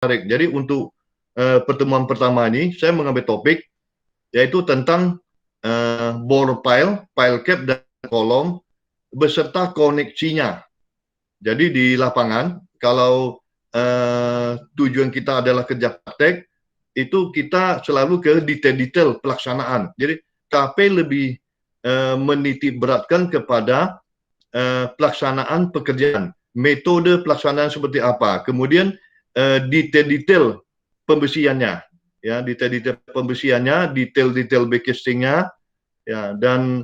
menarik. Jadi untuk pertemuan pertama ini saya mengambil topik yaitu tentang bore pile, pile cap dan kolom beserta koneksinya. Jadi di lapangan kalau tujuan kita adalah kerja praktek, itu kita selalu ke detail-detail pelaksanaan. Jadi KP lebih menitik beratkan kepada pelaksanaan pekerjaan, metode pelaksanaan seperti apa, kemudian detail-detail pembersihannya, ya detail-detail pembersihannya, detail-detail backcastingnya, ya dan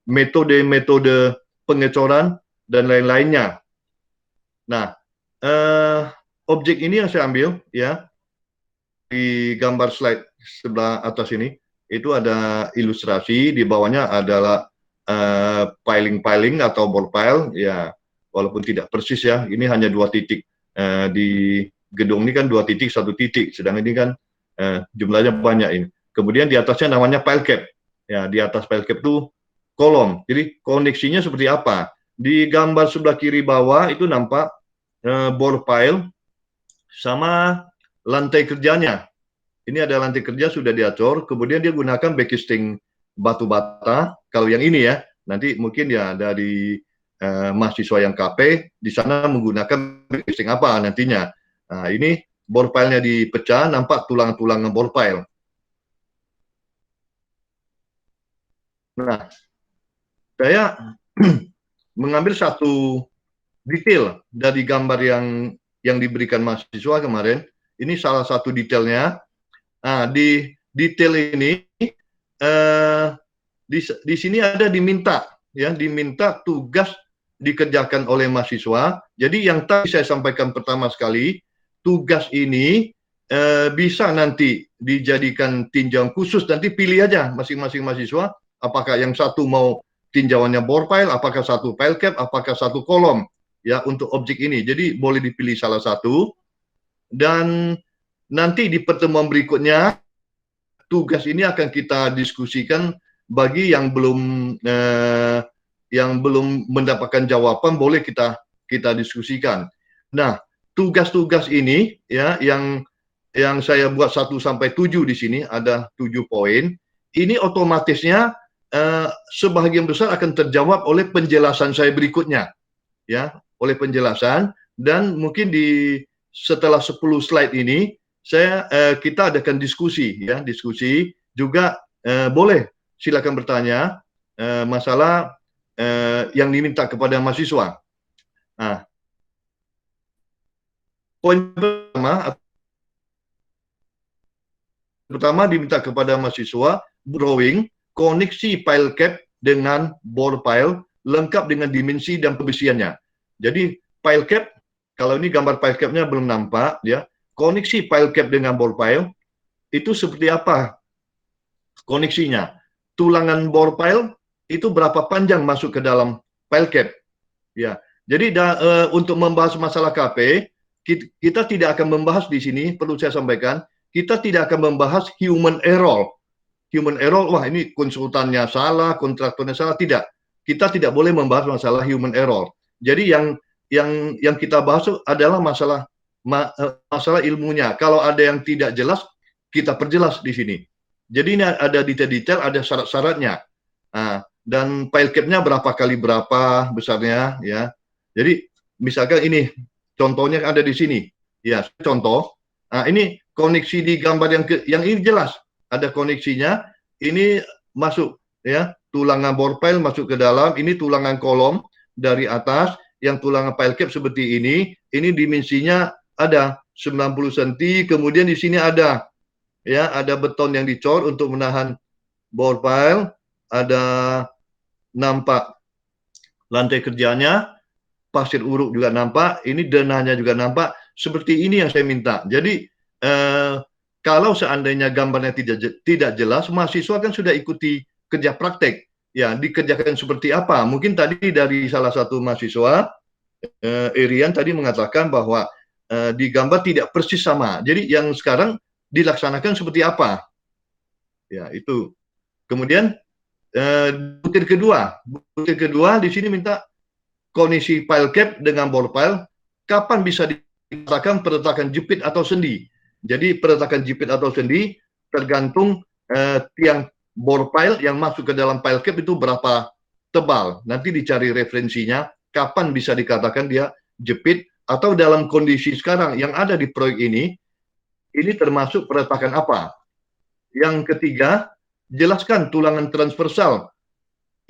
metode-metode pengecoran dan lain-lainnya. Nah, objek ini yang saya ambil, ya di gambar slide sebelah atas ini itu ada ilustrasi, di bawahnya adalah piling-piling atau bore pile, ya walaupun tidak persis ya, ini hanya 2 titik. Di gedung ini kan 2 titik, 1 titik, sedang ini kan jumlahnya banyak ini. Kemudian di atasnya namanya pile cap, ya di atas pile cap itu kolom. Jadi koneksinya seperti apa? Di gambar sebelah kiri bawah itu nampak bore pile sama lantai kerjanya. Ini ada lantai kerja sudah diatur, kemudian dia gunakan backcasting batu bata. Kalau yang ini ya, nanti mungkin ya dari mahasiswa yang KP di sana menggunakan backcasting apa nantinya. Nah, ini bore pile-nya dipecah, nampak tulang-tulang bore pile. Nah, saya mengambil satu detail dari gambar yang diberikan mahasiswa kemarin. Ini salah satu detailnya. Nah, di detail ini di sini ada diminta tugas dikerjakan oleh mahasiswa. Jadi yang tadi saya sampaikan pertama sekali, tugas ini bisa nanti dijadikan tinjauan khusus, nanti pilih aja masing-masing mahasiswa apakah yang satu mau tinjauannya bore pile, apakah satu pile cap, apakah satu kolom ya untuk objek ini. Jadi boleh dipilih salah satu, dan nanti di pertemuan berikutnya tugas ini akan kita diskusikan. Bagi yang belum mendapatkan jawaban boleh kita diskusikan. Nah, tugas-tugas ini ya yang saya buat 1 sampai 7 di sini ada 7 poin. Ini otomatisnya sebagian besar akan terjawab oleh penjelasan saya berikutnya, ya, oleh penjelasan. Dan mungkin setelah 10 slide ini kita adakan diskusi, ya, diskusi juga. Boleh silakan bertanya masalah yang diminta kepada mahasiswa. Nah, poin pertama diminta kepada mahasiswa drawing koneksi pile cap dengan bore pile lengkap dengan dimensi dan pembersihannya. Jadi pile cap, kalau ini gambar pile cap-nya belum nampak, ya. Koneksi pile cap dengan bore pile itu seperti apa koneksinya? Tulangan bore pile itu berapa panjang masuk ke dalam pile cap, ya. Jadi untuk membahas masalah KP, kita tidak akan membahas di sini, perlu saya sampaikan, kita tidak akan membahas human error. Human error, wah ini konsultannya salah, kontraktornya salah, tidak. Kita tidak boleh membahas masalah human error. Jadi yang kita bahas adalah masalah ilmunya. Kalau ada yang tidak jelas, kita perjelas di sini. Jadi ini ada detail-detail, ada syarat-syaratnya. Nah, dan pile cap-nya berapa kali berapa besarnya, ya. Jadi misalkan ini contohnya ada di sini, ya, contoh. Nah, ini koneksi di gambar yang ini jelas ada koneksinya. Ini masuk, ya, tulangan bore pile masuk ke dalam. Ini tulangan kolom dari atas, yang tulangan pile cap seperti ini dimensinya ada 90 cm. Kemudian di sini ada, ya, ada beton yang dicor untuk menahan bore pile. Ada nampak lantai kerjanya, pasir uruk juga nampak, ini denahnya juga nampak. Seperti ini yang saya minta. Jadi kalau seandainya gambarnya tidak jelas, mahasiswa kan sudah ikuti kerja praktek, ya, dikerjakan seperti apa. Mungkin tadi dari salah satu mahasiswa, Irian tadi mengatakan bahwa di gambar tidak persis sama. Jadi yang sekarang dilaksanakan seperti apa, ya itu. Kemudian butir kedua di sini minta kondisi pile cap dengan bore pile kapan bisa dikatakan peletakan jepit atau sendi. Jadi peletakan jepit atau sendi tergantung tiang bore pile yang masuk ke dalam pile cap itu berapa tebal. Nanti dicari referensinya kapan bisa dikatakan dia jepit, atau dalam kondisi sekarang yang ada di proyek ini termasuk peletakan apa. Yang ketiga, jelaskan tulangan transversal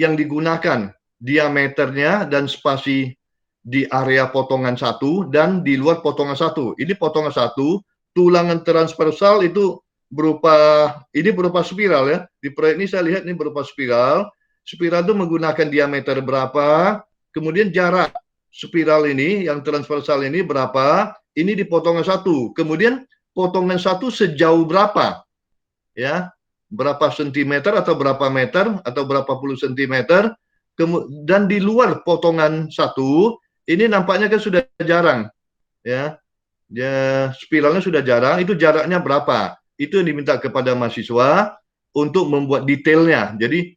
yang digunakan, diameternya dan spasi di area potongan satu dan di luar potongan satu. Ini potongan satu, tulangan transversal itu berupa spiral ya. Di proyek ini saya lihat ini berupa spiral. Spiral itu menggunakan diameter berapa, kemudian jarak spiral ini yang transversal ini berapa, ini di potongan satu. Kemudian potongan satu sejauh berapa, ya, berapa sentimeter atau berapa meter atau berapa puluh sentimeter, dan di luar potongan satu ini nampaknya kan sudah jarang, ya, spiralnya sudah jarang. Itu jaraknya berapa? Itu yang diminta kepada mahasiswa untuk membuat detailnya. Jadi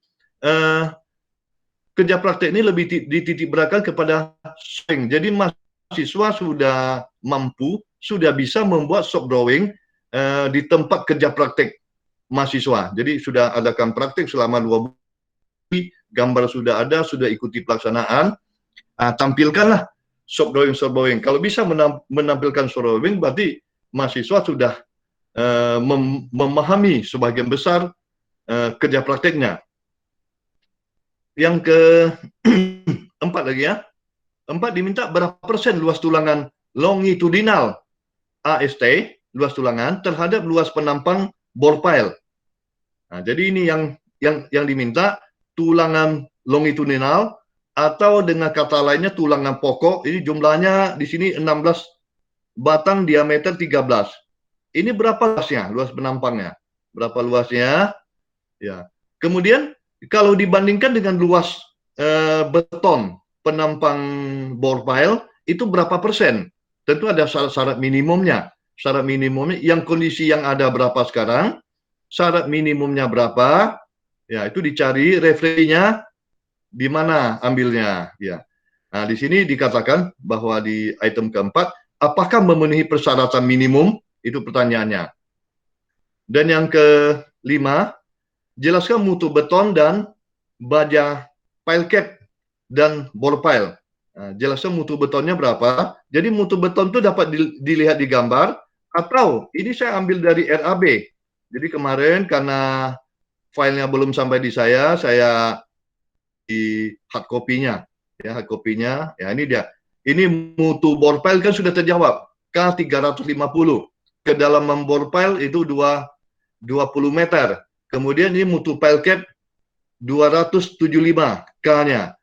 kerja praktek ini lebih dititik beratkan kepada swing. Jadi mahasiswa sudah mampu, sudah bisa membuat shop drawing di tempat kerja praktek mahasiswa. Jadi sudah adakan praktek selama 2 bulan, gambar sudah ada, sudah ikuti pelaksanaan, tampilkanlah shop drawing. Kalau bisa menampilkan shop drawing, berarti mahasiswa sudah memahami sebagian besar kerja prakteknya. Yang keempat lagi ya, 4 diminta berapa persen luas tulangan longitudinal AST, luas tulangan terhadap luas penampang bore pile. Nah, jadi ini yang diminta tulangan longitudinal, atau dengan kata lainnya tulangan pokok. Ini jumlahnya di sini 16 batang, diameter 13. Ini berapa luasnya, luas penampangnya? Berapa luasnya? Ya. Kemudian kalau dibandingkan dengan luas beton penampang bore pile, itu berapa persen? Tentu ada syarat minimumnya. Syarat minimumnya yang kondisi yang ada berapa sekarang, syarat minimumnya berapa, ya itu dicari referensinya di mana ambilnya, ya. Nah, di sini dikatakan bahwa di item keempat, apakah memenuhi persyaratan minimum, itu pertanyaannya. Dan yang kelima, jelaskan mutu beton dan baja pile cap dan bore pile. Nah, jelaskan mutu betonnya berapa. Jadi mutu beton itu dapat dilihat di gambar, atau ini saya ambil dari RAB. Jadi kemarin karena filenya belum sampai di saya di hard copy-nya. Ya, hard copy-nya. Ya, ini dia. Ini mutu bore pile kan sudah terjawab. K350. Kedalaman bore pile itu 20 meter. Kemudian ini mutu pile cap 275 K-nya.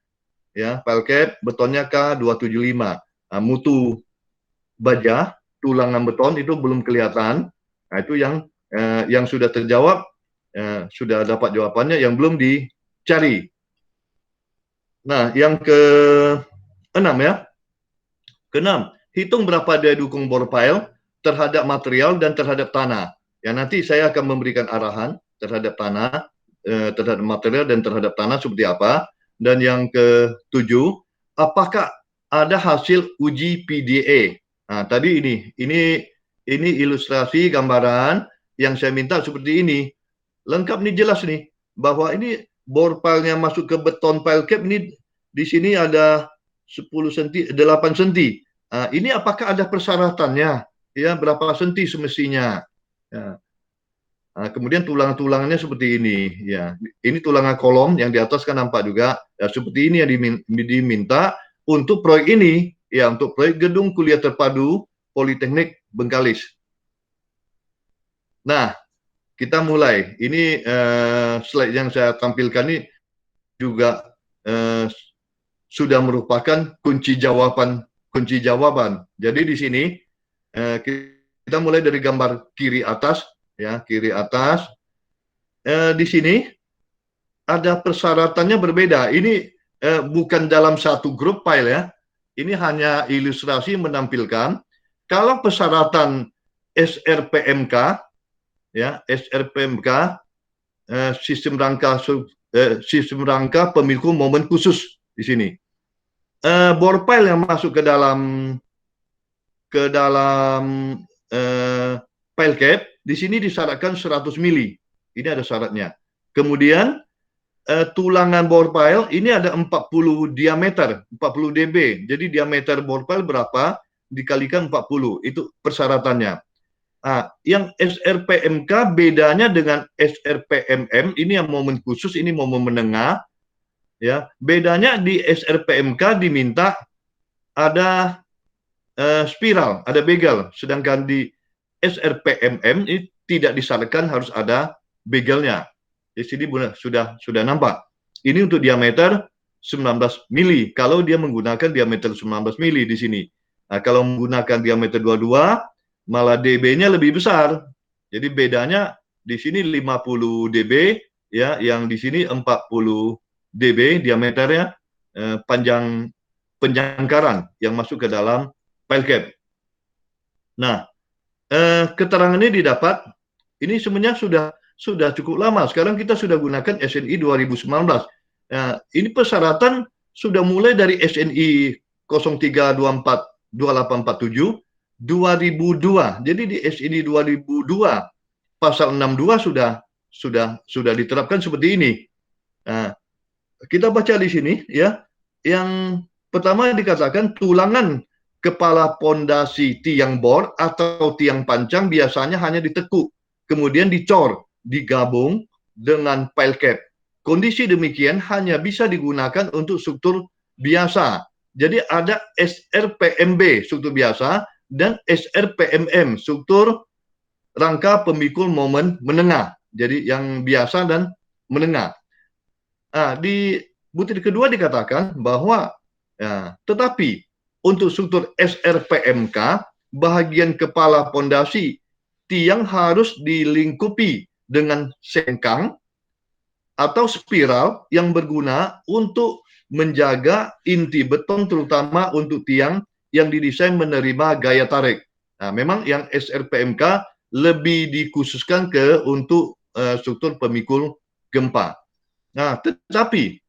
Ya, pile cap betonnya K275. Nah, mutu baja tulangan beton itu belum kelihatan. Nah, itu yang sudah terjawab, sudah dapat jawabannya, yang belum dicari. Nah, yang ke-6 ya. Ke-6, hitung berapa daya dukung bore pile terhadap material dan terhadap tanah. Ya, nanti saya akan memberikan arahan terhadap tanah, terhadap material dan terhadap tanah seperti apa. Dan yang ke-7, apakah ada hasil uji PDA? Nah, tadi ini ilustrasi gambaran yang saya minta seperti ini. Lengkap nih, jelas nih bahwa ini bore pile-nya masuk ke beton pile cap ini, di sini ada 10 cm, 8 cm. Nah, ini apakah ada persyaratannya? Ya, berapa senti semestinya? Ya. Nah, kemudian tulang-tulangannya seperti ini, ya. Ini tulangan kolom yang di atas kan nampak juga. Ya, seperti ini yang diminta untuk proyek ini, ya, untuk proyek gedung kuliah terpadu Politeknik Bengkalis. Nah, kita mulai. Ini slide yang saya tampilkan ini juga sudah merupakan kunci jawaban. Jadi di sini kita mulai dari gambar kiri atas, ya, kiri atas. Di sini ada persyaratannya berbeda. Ini bukan dalam satu grup file ya. Ini hanya ilustrasi menampilkan kalau persyaratan SRPMK, ya, SRPMK, sistem rangka pemikul momen khusus di sini. Bore pile yang masuk ke dalam ke dalam pile cap, di sini disyaratkan 100 mili. Ini ada syaratnya. Kemudian tulangan bore pile ini ada 40 diameter, 40 dB. Jadi diameter bore pile berapa dikalikan 40, itu persyaratannya. Nah, yang SRPMK bedanya dengan SRPMM, ini yang momen khusus, ini momen menengah. Ya, bedanya di SRPMK diminta ada spiral, ada begal, sedangkan di SRPMM ini tidak disyaratkan harus ada begalnya. Di sini sudah nampak. Ini untuk diameter 19 mili. Kalau dia menggunakan diameter 19 mili di sini. Nah, kalau menggunakan diameter 22, malah dB-nya lebih besar. Jadi bedanya di sini 50 dB, ya, yang di sini 40 dB diameternya, panjang penjangkaran yang masuk ke dalam pile cap. Nah, keterangan ini didapat, ini sebenarnya sudah cukup lama. Sekarang kita sudah gunakan SNI 2019. Nah, ini persyaratan sudah mulai dari SNI 03242847 2002. Jadi di SNI 2002 pasal 62 sudah diterapkan seperti ini. Nah, kita baca di sini ya. Yang pertama dikatakan tulangan kepala pondasi tiang bor atau tiang pancang biasanya hanya ditekuk, kemudian dicor, digabung dengan pile cap. Kondisi demikian hanya bisa digunakan untuk struktur biasa. Jadi ada SRPMB, struktur biasa, dan SRPMM, struktur rangka pemikul momen menengah. Jadi yang biasa dan menengah. Nah, di butir kedua dikatakan bahwa ya, tetapi untuk struktur SRPMK, bahagian kepala pondasi tiang harus dilingkupi dengan sengkang atau spiral yang berguna untuk menjaga inti beton, terutama untuk tiang yang didesain menerima gaya tarik. Nah, memang yang SRPMK lebih dikhususkan untuk struktur pemikul gempa. Nah, tetapi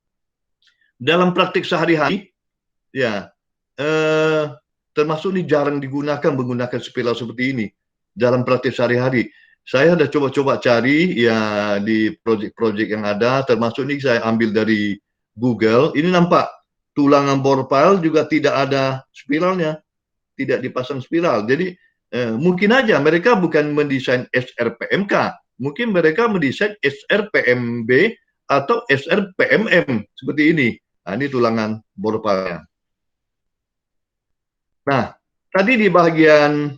dalam praktik sehari-hari, ya, termasuk ini jarang digunakan menggunakan spiral seperti ini dalam praktik sehari-hari. Saya sudah coba-coba cari ya di proyek-proyek yang ada, termasuk ini saya ambil dari Google. Ini nampak tulangan bore pile juga tidak ada spiralnya, tidak dipasang spiral. Jadi mungkin aja mereka bukan mendesain SRPMK, mungkin mereka mendesain SRPMB atau SRPMM seperti ini. Nah, ini tulangan bore pile-nya. Nah, tadi di bagian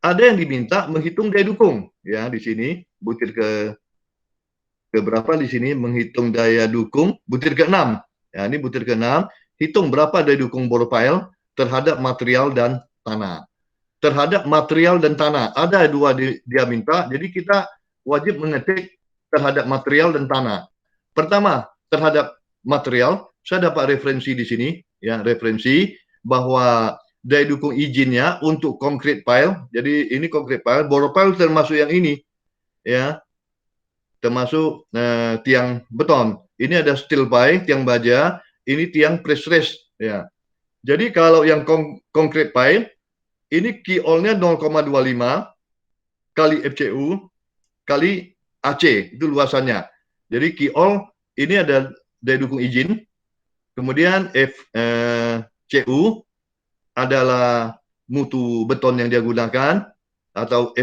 ada yang diminta menghitung daya dukung, ya di sini butir ke berapa di sini menghitung daya dukung butir ke-6. Ya, ini butir ke-6, hitung berapa daya dukung bore pile terhadap material dan tanah. Terhadap material dan tanah ada dua dia minta, jadi kita wajib mengetik terhadap material dan tanah. Pertama, terhadap material, saya dapat referensi di sini, ya referensi bahwa daya dukung izinnya untuk concrete pile. Jadi ini concrete pile, bore pile termasuk yang ini, ya, termasuk tiang beton. Ini ada steel pile, tiang baja. Ini tiang press-rest, ya. Jadi kalau yang concrete pile, ini kiolnya 0,25 kali FCU kali AC, itu luasannya. Jadi kiol ini ada daya dukung izin, kemudian FCU adalah mutu beton yang dia gunakan, atau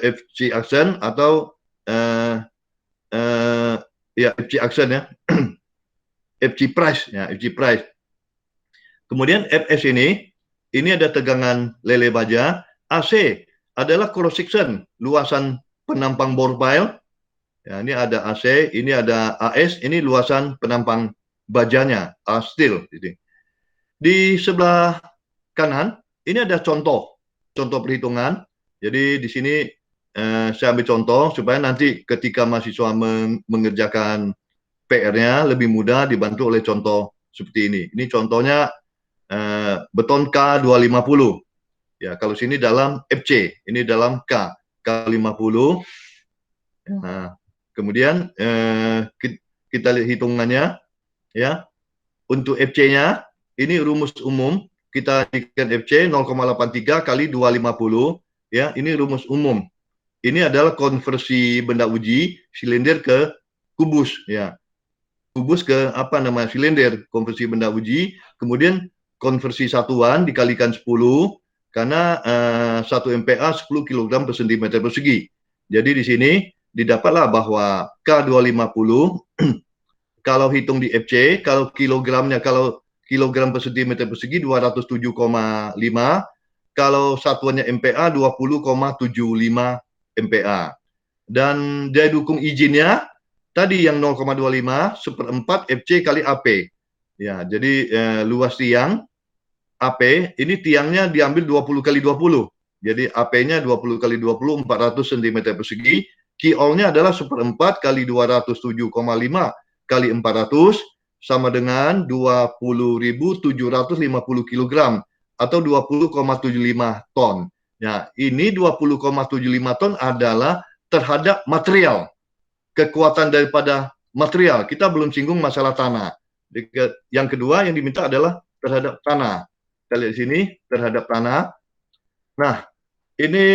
FC action atau ya FC action ya, FC price ya, FC price. Kemudian FS ini ada tegangan lele baja. AC adalah cross section, luasan penampang bore pile. Ya, ini ada AC, ini ada AS, ini luasan penampang bajanya, steel. Di sebelah kanan, ini ada contoh perhitungan. Jadi di sini saya ambil contoh supaya nanti ketika mahasiswa mengerjakan PR-nya lebih mudah dibantu oleh contoh seperti ini. Ini contohnya beton K250. Ya, kalau sini dalam FC, ini dalam K50. Nah, kemudian kita lihat hitungannya, ya. Untuk FC-nya ini rumus umum, kita jadikan FC 0,83 kali 250, ya, ini rumus umum. Ini adalah konversi benda uji silinder ke kubus, ya. Kubus ke apa namanya silinder, konversi benda uji, kemudian konversi satuan dikalikan 10 karena 1 MPa 10 kg per cm persegi. Jadi di sini didapatlah bahwa K250 kalau hitung di FC, kalau kilogramnya, kalau kilogram per cm persegi 207,5, kalau satuannya MPa 20,75 MPa. Dan daya dukung izinnya tadi yang 0,25 seperempat FC kali AP. Ya, jadi luas tiang AP ini tiangnya diambil 20 kali 20. Jadi AP-nya 20 kali 20 400 cm persegi. Kiolnya adalah seperempat kali 207,5 kali 400 sama dengan 20.750 kg atau 20,75 ton. Ya, ini 20,75 ton adalah terhadap material. Kekuatan daripada material. Kita belum singgung masalah tanah. Yang kedua yang diminta adalah terhadap tanah. Kita lihat di sini terhadap tanah. Nah, ini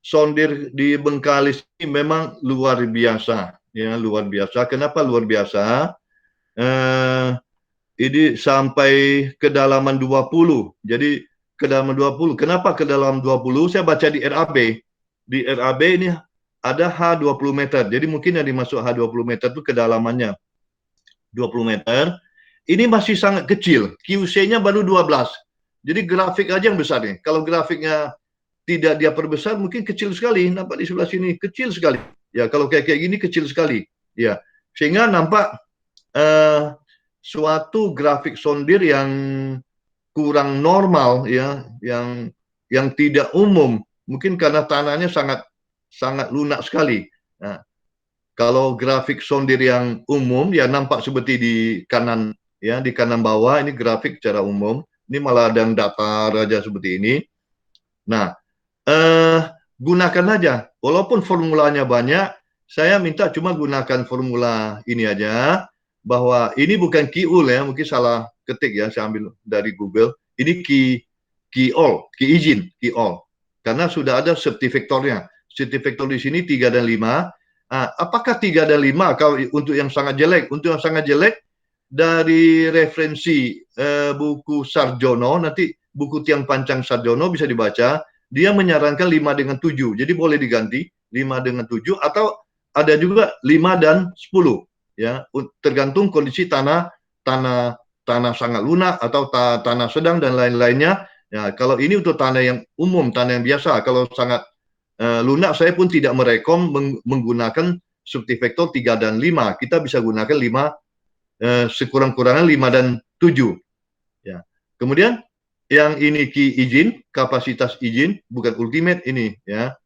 sondir di Bengkalis ini memang luar biasa, ya, luar biasa. Kenapa luar biasa? Ini sampai kedalaman 20. Jadi kedalaman 20. Kenapa kedalaman 20? Saya baca di RAB. Di RAB ini ada H20 meter. Jadi mungkin yang dimasuk H20 meter itu kedalamannya 20 meter. Ini masih sangat kecil. QC-nya baru 12. Jadi grafik aja yang besar nih. Kalau grafiknya tidak dia perbesar, mungkin kecil sekali. Nampak di sebelah sini, kecil sekali. Ya, kalau kayak gini kecil sekali. Ya, sehingga nampak suatu grafik sondir yang kurang normal, ya, yang tidak umum. Mungkin karena tanahnya sangat lunak sekali. Nah, kalau grafik sondir yang umum, ya nampak seperti di kanan, ya, di kanan bawah ini grafik secara umum. Ini malah ada yang datar aja seperti ini. Nah, gunakan aja. Walaupun formulanya banyak, saya minta cuma gunakan formula ini aja. Bahwa ini bukan Kiul, ya, mungkin salah ketik, ya, saya ambil dari Google. Ini Kiol, izin, Kiol. Karena sudah ada sertifikatornya. Sertifikator di sini 3 dan 5. Nah, apakah 3 dan 5 kalau untuk yang sangat jelek? Untuk yang sangat jelek, dari referensi buku Sarjono, nanti buku Tiang Pancang Sarjono bisa dibaca, dia menyarankan 5 dengan 7. Jadi boleh diganti 5 dengan 7 atau ada juga 5 dan 10. Ya, tergantung kondisi tanah sangat lunak atau tanah sedang dan lain-lainnya. Ya, kalau ini untuk tanah yang umum, tanah yang biasa, kalau sangat lunak saya pun tidak merekom menggunakan subtifaktor 3 dan 5. Kita bisa gunakan 5 sekurang-kurangnya 5 dan 7. Ya. Kemudian yang ini key izin, kapasitas izin, bukan ultimate ini, ya.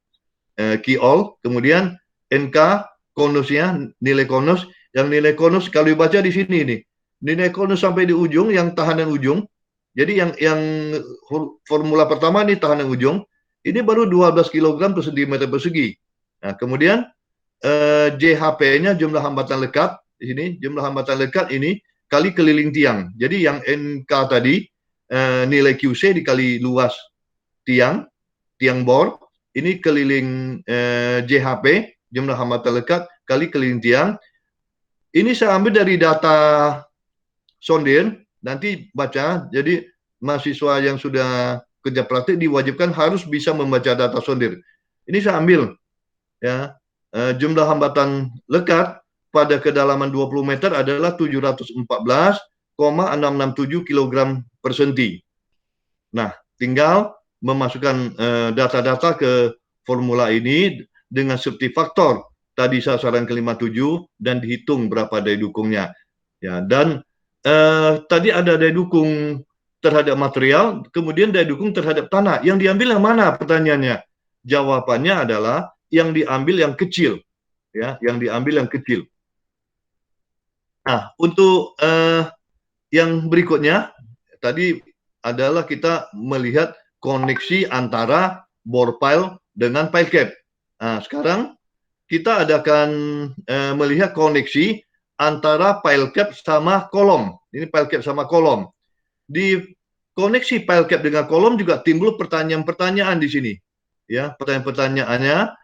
Key all, kemudian NK konusnya, nilai konus, yang nilai konus kalau dibaca di sini nih. Nilai konus sampai di ujung yang tahanan ujung. Jadi yang formula pertama ini tahanan ujung, ini baru 12 kg per cm persegi. Nah, kemudian JHP-nya jumlah hambatan lekat di sini, jumlah hambatan lekat ini kali keliling tiang. Jadi yang NK tadi nilai QC dikali luas tiang bor, ini keliling JHP, jumlah hambatan lekat kali keliling tiang. Ini saya ambil dari data sondir, nanti baca. Jadi mahasiswa yang sudah kerja praktik diwajibkan harus bisa membaca data sondir. Ini saya ambil, ya, jumlah hambatan lekat pada kedalaman 20 meter adalah 714,667 kg per senti. Nah, tinggal memasukkan data-data ke formula ini dengan subtifaktor tadi sasaran ke-57 dan dihitung berapa daya dukungnya. Ya, dan tadi ada daya dukung terhadap material, kemudian daya dukung terhadap tanah. Yang diambil yang mana pertanyaannya? Jawabannya adalah yang diambil yang kecil, ya, yang diambil yang kecil. Nah, untuk yang berikutnya tadi adalah kita melihat koneksi antara bore pile dengan pile cap. Nah, sekarang kita adakan melihat koneksi antara pile cap sama kolom. Ini pile cap sama kolom. Di koneksi file cap dengan kolom juga timbul pertanyaan-pertanyaan di sini. Ya, pertanyaan-pertanyaannya,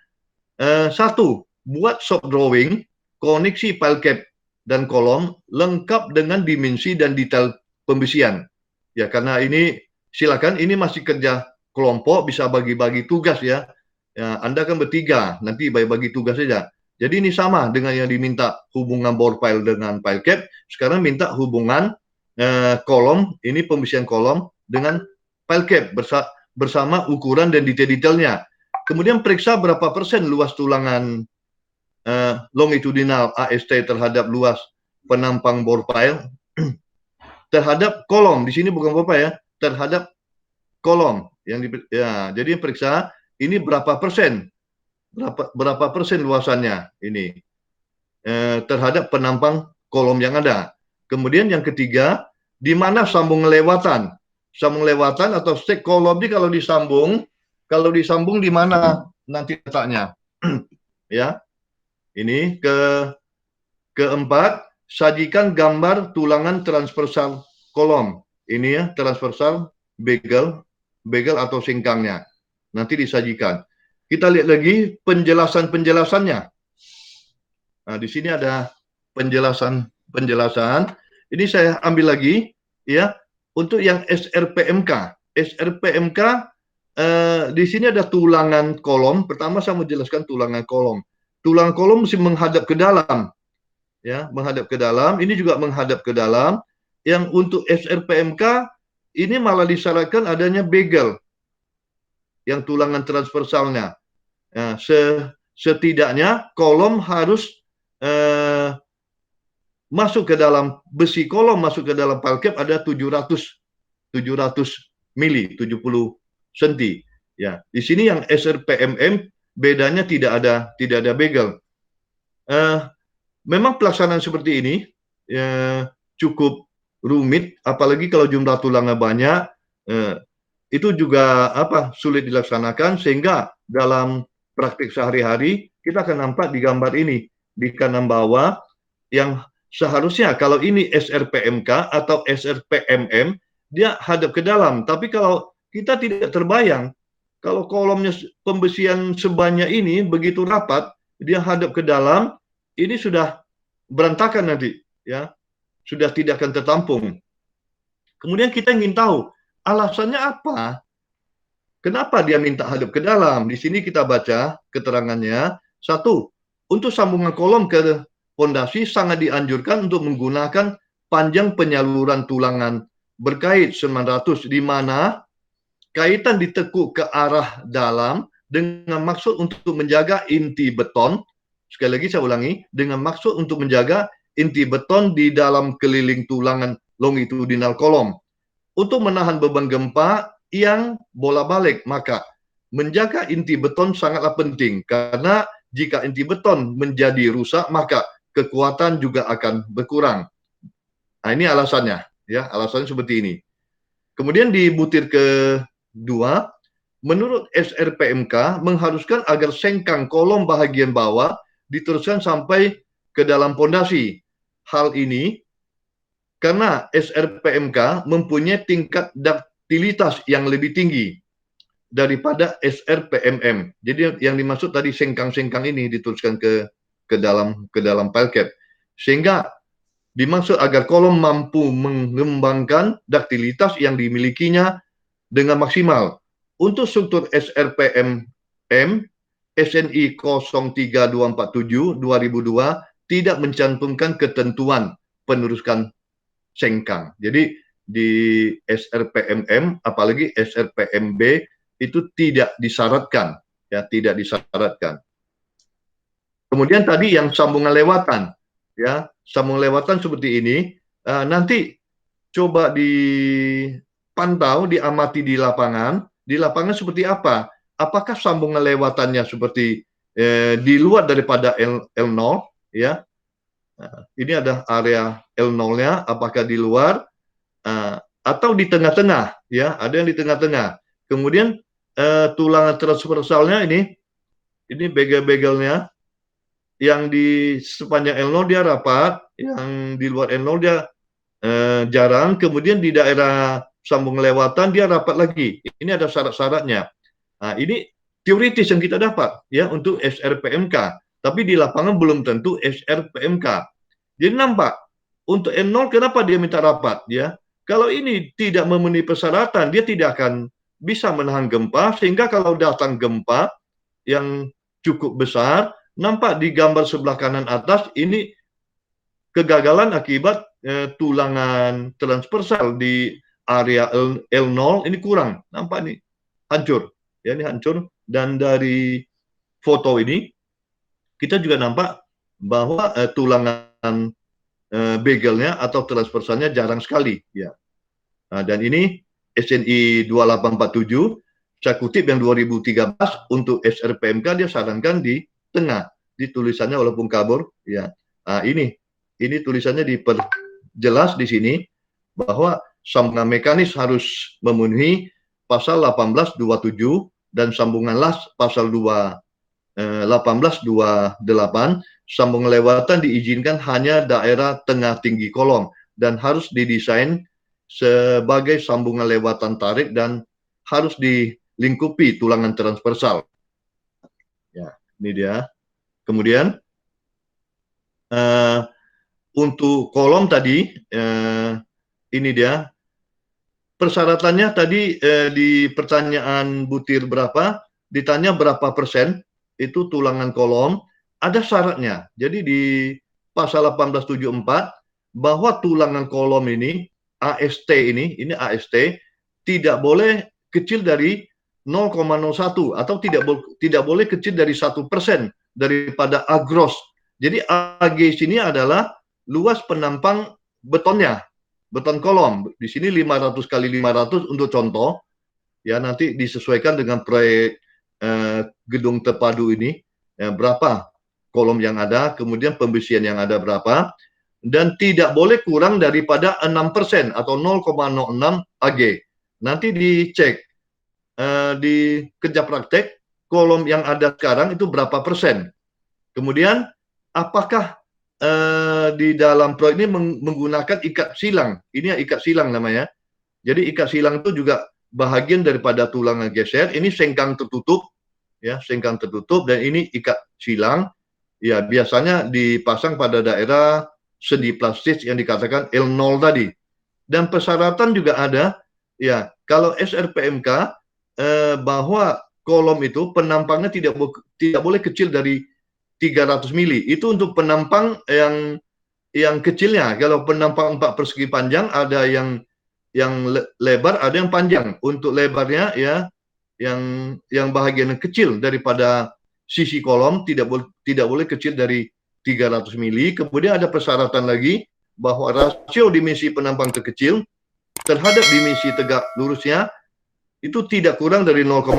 satu, buat shop drawing koneksi file cap dan kolom lengkap dengan dimensi dan detail pembesian. Ya, karena ini silakan, ini masih kerja kelompok, bisa bagi-bagi tugas ya. Ya, Anda kan bertiga, nanti bagi-bagi tugas saja. Jadi ini sama dengan yang diminta hubungan bore file dengan file cap. Sekarang minta hubungan kolom, ini pembesian kolom dengan file cap bersama ukuran dan detail-detailnya. Kemudian periksa berapa persen luas tulangan longitudinal AST terhadap luas penampang bore file terhadap kolom. Di sini bukan bore file ya, terhadap kolom yang ya, jadi periksa ini berapa persen luasannya ini terhadap penampang kolom yang ada. Kemudian yang ketiga, di mana sambung lewatan atau stek kolom ini kalau disambung di mana nanti letaknya. Ya, ini keempat, sajikan gambar tulangan transversal kolom. Ini ya, transversal bagel atau singkangnya. Nanti disajikan. Kita lihat lagi penjelasannya. Nah, di sini ada penjelasan. Ini saya ambil lagi ya untuk yang SRPMK. SRPMK di sini ada tulangan kolom. Pertama saya mau jelaskan tulangan kolom. Tulangan kolom mesti menghadap ke dalam. Ya, menghadap ke dalam. Ini juga menghadap ke dalam. Yang untuk SRPMK ini malah disyaratkan adanya bagel yang tulangan transversalnya. Nah, setidaknya kolom harus masuk ke dalam besi kolom, masuk ke dalam file cap ada 700 mili, 70 cm. Ya, di sini yang SRPMM bedanya tidak ada bagel. Memang pelaksanaan seperti ini cukup rumit, apalagi kalau jumlah tulangnya banyak. Itu juga sulit dilaksanakan, sehingga dalam praktik sehari-hari kita akan nampak di gambar ini di kanan bawah yang seharusnya kalau ini SRPMK atau SRPMM dia hadap ke dalam, tapi kalau kita tidak terbayang kalau kolomnya pembesian sebanyak ini begitu rapat dia hadap ke dalam, ini sudah berantakan nanti ya, sudah tidak akan tertampung. Kemudian kita ingin tahu alasannya apa? Kenapa dia minta hadap ke dalam? Di sini kita baca keterangannya. Satu, untuk sambungan kolom ke pondasi sangat dianjurkan untuk menggunakan panjang penyaluran tulangan berkait 900, di mana kaitan ditekuk ke arah dalam dengan maksud untuk menjaga inti beton. Sekali lagi saya ulangi, dengan maksud untuk menjaga inti beton di dalam keliling tulangan longitudinal kolom. Untuk menahan beban gempa yang bola-balik, maka menjaga inti beton sangatlah penting, karena jika inti beton menjadi rusak, maka kekuatan juga akan berkurang. Nah, ini alasannya, ya, alasannya seperti ini. Kemudian di butir kedua, menurut SRPMK mengharuskan agar sengkang kolom bahagian bawah diteruskan sampai ke dalam pondasi. Hal ini karena SRPMK mempunyai tingkat duktilitas yang lebih tinggi daripada SRPMM. Jadi yang dimaksud tadi sengkang-sengkang ini diteruskan ke dalam file cap, sehingga dimaksud agar kolom mampu mengembangkan duktilitas yang dimilikinya dengan maksimal. Untuk struktur SRPMM SNI 03247 2002 tidak mencantumkan ketentuan penerusan sengkang. Jadi di SRPMM apalagi SRPMB itu tidak disyaratkan, ya, tidak disyaratkan. Kemudian tadi yang sambungan lewatan, ya, sambungan lewatan seperti ini, nanti coba dipantau, diamati di lapangan seperti apa? Apakah sambungan lewatannya seperti di luar daripada L0, ya? Ini ada area L0-nya, apakah di luar atau di tengah-tengah, ya, ada yang di tengah-tengah. Kemudian tulangan transversalnya ini bagel-bagelnya, yang di sepanjang L0 dia rapat, yang di luar L0 dia jarang. Kemudian di daerah sambung lewatan dia rapat lagi. Ini ada syarat-syaratnya. Nah, ini teoritis yang kita dapat ya untuk SRPMK, tapi di lapangan belum tentu SRPMK. Jadi nampak untuk N0 kenapa dia minta rapat ya? Kalau ini tidak memenuhi persyaratan, dia tidak akan bisa menahan gempa, sehingga kalau datang gempa yang cukup besar, nampak di gambar sebelah kanan atas ini kegagalan akibat tulangan transversal di area L0 ini kurang, nampak nih hancur, ya ini hancur. Dan dari foto ini kita juga nampak bahwa tulangan begelnya atau transversalnya jarang sekali, ya. Nah, dan ini SNI 2847, saya kutip yang 2013 untuk SRPMK dia sarankan di tengah, di tulisannya walaupun kabur, ya. Nah, ini tulisannya diperjelas di sini bahwa sambungan mekanis harus memenuhi pasal 1827 dan sambungan las pasal 1828. Sambungan lewatan diizinkan hanya daerah tengah tinggi kolom dan harus didesain sebagai sambungan lewatan tarik dan harus dilingkupi tulangan transversal. Ya, ini dia. Kemudian untuk kolom tadi, ini dia persyaratannya tadi di pertanyaan butir berapa, ditanya berapa persen itu tulangan kolom, ada syaratnya. Jadi di pasal 1874 bahwa tulangan kolom ini AST ini AST tidak boleh kecil dari 0,01 atau tidak boleh kecil dari 1% daripada A gross. Jadi AG sini adalah luas penampang betonnya, beton kolom. Di sini 500 kali 500 untuk contoh. Ya, nanti disesuaikan dengan proyek gedung terpadu ini, ya, berapa kolom yang ada, kemudian pembesian yang ada berapa, dan tidak boleh kurang daripada 6% atau 0,06 AG. Nanti dicek di kerja praktek, kolom yang ada sekarang itu berapa persen. Kemudian apakah di dalam proyek ini menggunakan ikat silang. Ini ya ikat silang namanya. Jadi ikat silang itu juga bahagian daripada tulangan geser. Ini sengkang tertutup, ya, sengkang tertutup, dan ini ikat silang. Ya, biasanya dipasang pada daerah sendi plastis yang dikatakan L0 tadi. Dan persyaratan juga ada, ya, kalau SRPMK bahwa kolom itu penampangnya tidak boleh kecil dari 300 mili. Itu untuk penampang yang kecilnya. Kalau penampang 4 persegi panjang, ada yang lebar, ada yang panjang. Untuk lebarnya ya yang bahagian kecil daripada sisi kolom tidak boleh kecil dari 300 mili. Kemudian ada persyaratan lagi bahwa rasio dimensi penampang terkecil terhadap dimensi tegak lurusnya itu tidak kurang dari 0,4.